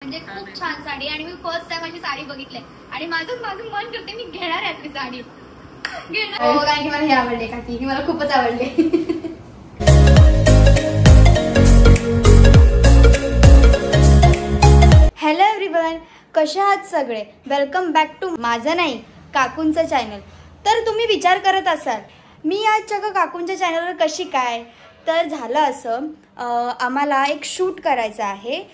म्हणजे खूप छान साडी आणि मी फर्स्ट टाइम अशी साडी बघितली आणि माझं मन करते मी घेणार आहे ती साडी घेणार. हो, कारण की मला हे आवडले काकी, ही मला खूपच आवडली. हॅलो एव्हरीवन, कशा आहात सगळे? वेलकम बॅक टू माझं नाही काकूंचं चॅनल. तर तुम्ही विचार करत असाल मी आज सगळं काकूंच्या चॅनलवर कशी काय? तर झालं असं, आम्हाला एक शूट करायचं आहे.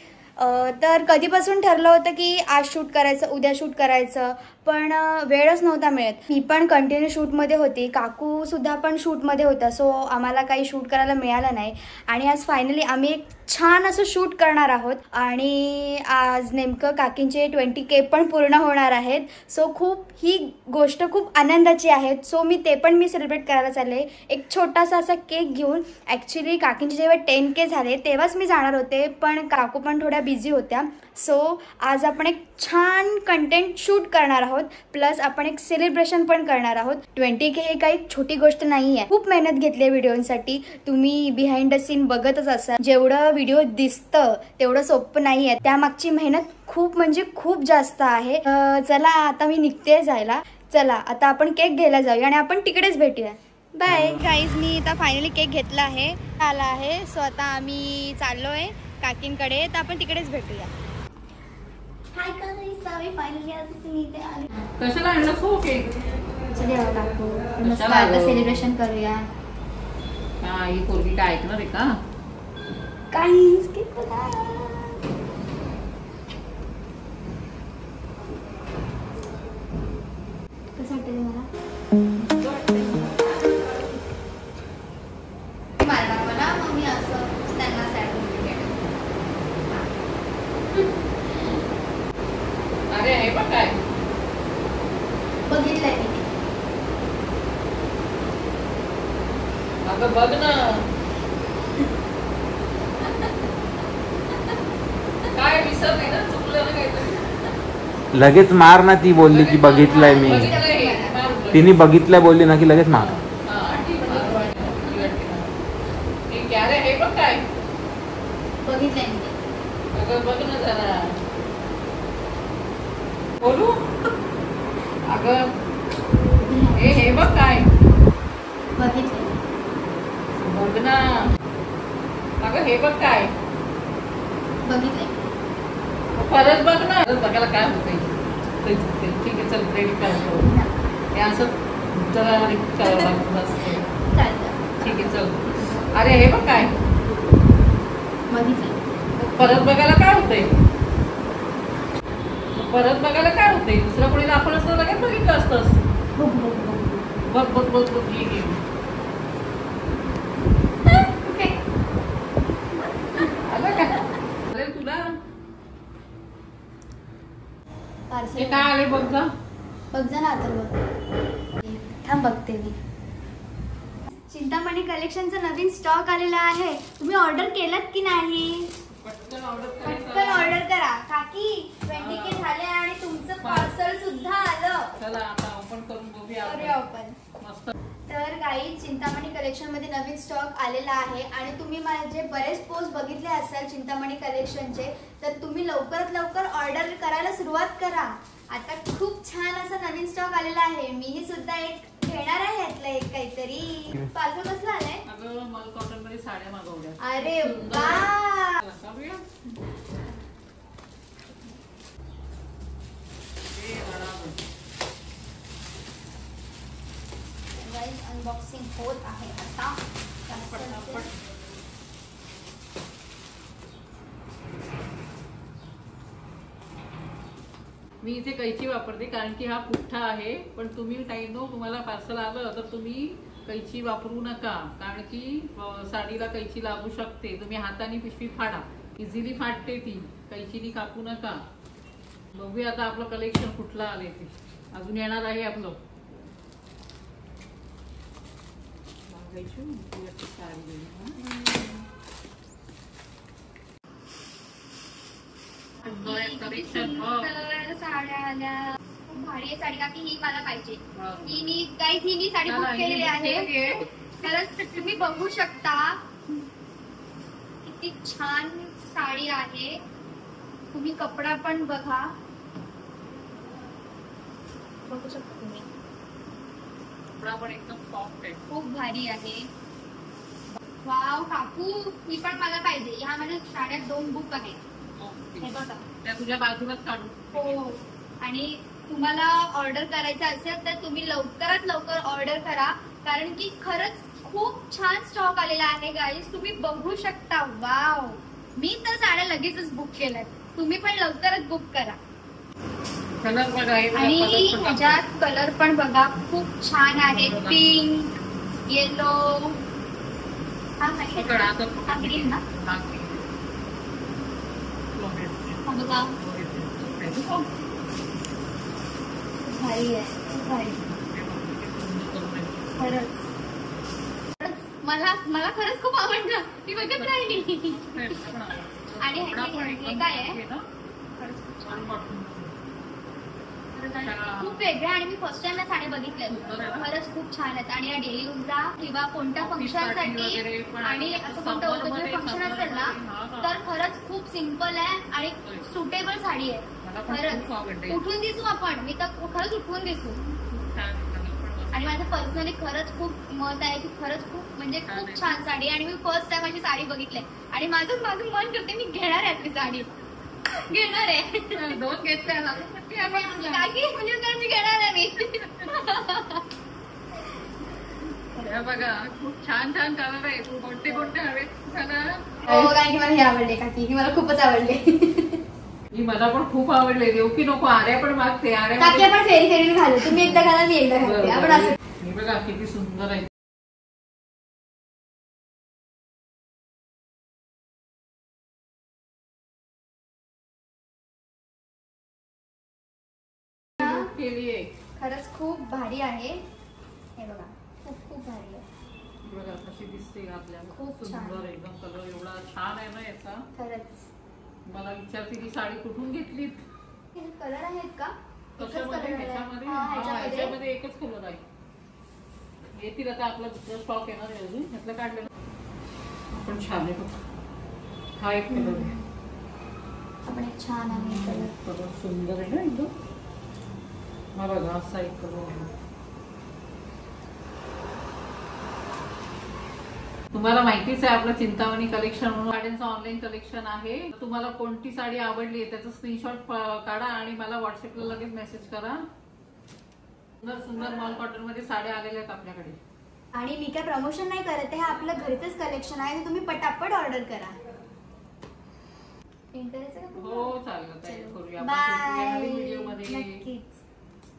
तर कधीपासून ठरलं होतं की आज शूट करायचं, उद्या शूट करायचं, पण वेळच नव्हता मिळत. मी पण कंटिन्यू शूटमध्ये होती, काकूसुद्धा पण शूटमध्ये होता, सो आम्हाला काही शूट करायला मिळालं नाही. आणि आज फायनली आम्ही एक छान असं शूट करणार आहोत आणि आज नेमकं काकींचे 20K पण पूर्ण होणार आहेत. सो ही गोष्ट खूप आनंदाची आहे. सो ते पण मी सेलिब्रेट करायला चालले एक छोटासा असा केक घेऊन. ॲक्च्युली काकींचे जेव्हा 10K झाले तेव्हाच मी जाणार होते, पण काकू पण थोड्या बिझी होत्या. सो आज आपण एक छान कंटेंट शूट करणार आहोत, प्लस आपण एक सेलिब्रेशन पण करणार आहोत. 20K हे काही छोटी गोष्ट नाही आहे. खूप मेहनत घेतली आहे व्हिडिओसाठी. तुम्ही बिहाइंड द सीन बघतच असाल. जेवढं व्हिडिओ दिसतं तेवढं सोपं नाही आहे, त्यामागची मेहनत खूप म्हणजे खूप जास्त आहे. चला आता मी निघते जायला. चला आता आपण केक घ्यायला जाऊया आणि आपण तिकडेच भेटूया. बाय गाईज, मी आता फायनली केक घेतला आहे, आला आहे. सो आता आम्ही चाललोय काकींकडे, तर आपण तिकडेच भेटूया. हाय गाईज, आम्ही फायनली इथे आले. कशाला आणलं हो केक? चला काकू, मस्त आता सेलिब्रेशन करूया. हा, ही पोरगी काय ऐकणार आहे का? गाईज केक बघा. कसं वाटतं मला? मला मग मी असं त्यांना सॅड अरे आहे बघ काय बघितलंय मी. अगं बघ ना, काय विसर नाही ना, चुकलं ना काहीतरी. लगेच मार ना. ती बोलली की बघितलंय मी, तिने बघितलंय बोलली ना की लगेच मार. अरे हे बघ काय बघितलंय मी. अगं बघ ना जरा, बोलू. अगं हे बघ काय बघितलंय बघ ना. अगं हे बघ काय बघितलंय. परत बघ ना. बघायला काय होतंय? ठीक आहे, चल रेडी करतो. हे असं जरा करावं लागत असतं. ठीक आहे, चल. अरे हे बघ काय बघितलंय. परत बघायला काय होतंय? परत बघायला काय होतंय? दुसरं कोणी दाखवलं असतं लगेच बघितलं असतंस. बघ बघ बघ बघ ये तुला हे काय आले बघ जा. बघ जा ना आता. बघ थांब बघते मी. चिंतामणी कलेक्शनचा नवीन स्टॉक आलेला आहे. तुम्ही ऑर्डर केलात की नाही? पटकन ऑर्डर करा. काकी 20K झाले आणि तुमचं पार्सल सुद्धा आलं. चला आता ओपन करून बघूया आपण. मस्त. तर काही चिंतामणी कलेक्शन मध्ये नवीन स्टॉक आलेला आहे आणि तुम्ही माझे बरेच पोस्ट बघितले असाल चिंतामणी कलेक्शनचे, तर तुम्ही लवकरात लवकर ऑर्डर करायला सुरुवात करा. आता खूप छान असा नवीन स्टॉक आलेला आहे. मीही सुद्धा एक घेणार आहे यातलं एक काहीतरी. पार्सल कसलं आलंय? अगं मल कॉटन मध्ये साड्या मागवल्या. अरे वा, अनबॉक्सिंग होत आहे आता. मी इथे कैची वापरते कारण की हा पुठ्ठा आहे, पण तुम्ही तुम्हाला पार्सल आलं तर तुम्ही कैची वापरू नका, कारण की साडीला कैची लागू शकते. तुम्ही हाताने पिशवी फाडा, इझिली फाटते ती. कैचीनी कापू नका. बघूया आता आपलं कलेक्शन कुठलं आले ते. अजून येणार आहे आपलं. साड्या आल्या. भारी साडी काकी, ही मला पाहिजे. ही मी साडी बुक केलेली आहे. खरंच तुम्ही बघू शकता किती छान साडी आहे. तुम्ही कपडा पण बघा, बघू शकता तुम्ही, कपडा पण एकदम सॉफ्ट आहे. खूप भारी आहे. वाव काकू, ही पण मला पाहिजे. ह्यामध्ये साड्या 2 बुक आहेत, हे बघा. त्या तुझ्या बाजूलाच काढू. हो, आणि तुम्हाला ऑर्डर करायचं असेल तर तुम्ही लवकरात लवकर ऑर्डर करा, कारण की खरंच खूप छान स्टॉक आलेला आहे गाईज. तुम्ही बघू शकता. वाव, मी तर साड्या लगेचच बुक केल्यात. तुम्ही पण लवकरच बुक करा. कलर बघा, आणि ह्याच्यात कलर पण बघा खूप छान आहे. पिंक, येलो, ग्रीन ना, बघा भारी आहे, खूप भारी. खरंच मला खरंच खूप आवडलं. ती बघत राहिली. आणि हे काय आहे, खूप वेगळ्या, आणि मी फर्स्ट टाइम या साड्या बघितल्या. खरंच खूप छान आहेत. आणि या डेली यूजला किंवा कोणत्या फंक्शनसाठी, आणि असं कोणतं ओकेजनल फंक्शन असेल ना, तर खरंच खूप सिम्पल आहे आणि सुटेबल साडी आहे. खरंच उठून दिसू आपण, मी तर खरंच उठून दिसू. आणि माझं पर्सनली खरंच खूप मत आहे की खरंच खूप म्हणजे खूप छान साडी. आणि मी फर्स्ट टाइम अशी साडी बघितली, आणि माझं मन करते मी घेणार आहे ती साडी, घेणार आहे. 2 घेतल्या ना म्हणजे मी घेणार आहे मी. बघा खूप छान छान कलर आहे. तू कोणते कोणते हवे कलर? हो, कारण की मला हे आवडले काकी, की मला खूपच आवडले. मला पण खूप आवडले. देऊ की नको? आर्या पण मागते. आर्या काकी आपण फेरी फेरी घालू. तुम्ही एकदा घाला, मी एकदा घालते. आपण असं. हे बघा किती सुंदर आहे. खरंच खूप भारी आहे. हे बघा, खूप खूप भारी आहे. बघा कशी दिसते आपल्याला. खूप सुंदर एकदम. कलर एवढा छान आहे ना याचा. खरंच मला विचारते की साडी कुठून घेतलीत? कलर आहेत का? ह्याच्यामध्ये एकच कलर आहे. येतील आता. आपला दुसरा स्टॉक येणार आहे अजून. ह्यातलं काढलेलं पण छान आहे बघा. हा एक कलर आहे. आपण एक छान आहे कलर सुंदर आहे ना एकदम. हा बघा असा एक कलर आहे. तुम्हाला माहितीच आहे आपलं चिंतामणी कलेक्शन म्हणून साड्यांचं ऑनलाईन कलेक्शन आहे. तुम्हाला कोणती साडी आवडली आहे त्याचा स्क्रीनशॉट काढा आणि मला व्हॉट्सअपला लगेच मेसेज करा. सुंदर सुंदर मॉल कॉटन मध्ये साड्या आलेल्या आहेत आपल्याकडे. आणि मी काय प्रमोशन नाही करत आहे, हे आपलं घरचंच कलेक्शन आहे. तुम्ही पटापट ऑर्डर करा. हो चालेल. करूया बाय. व्हिडिओ मध्ये.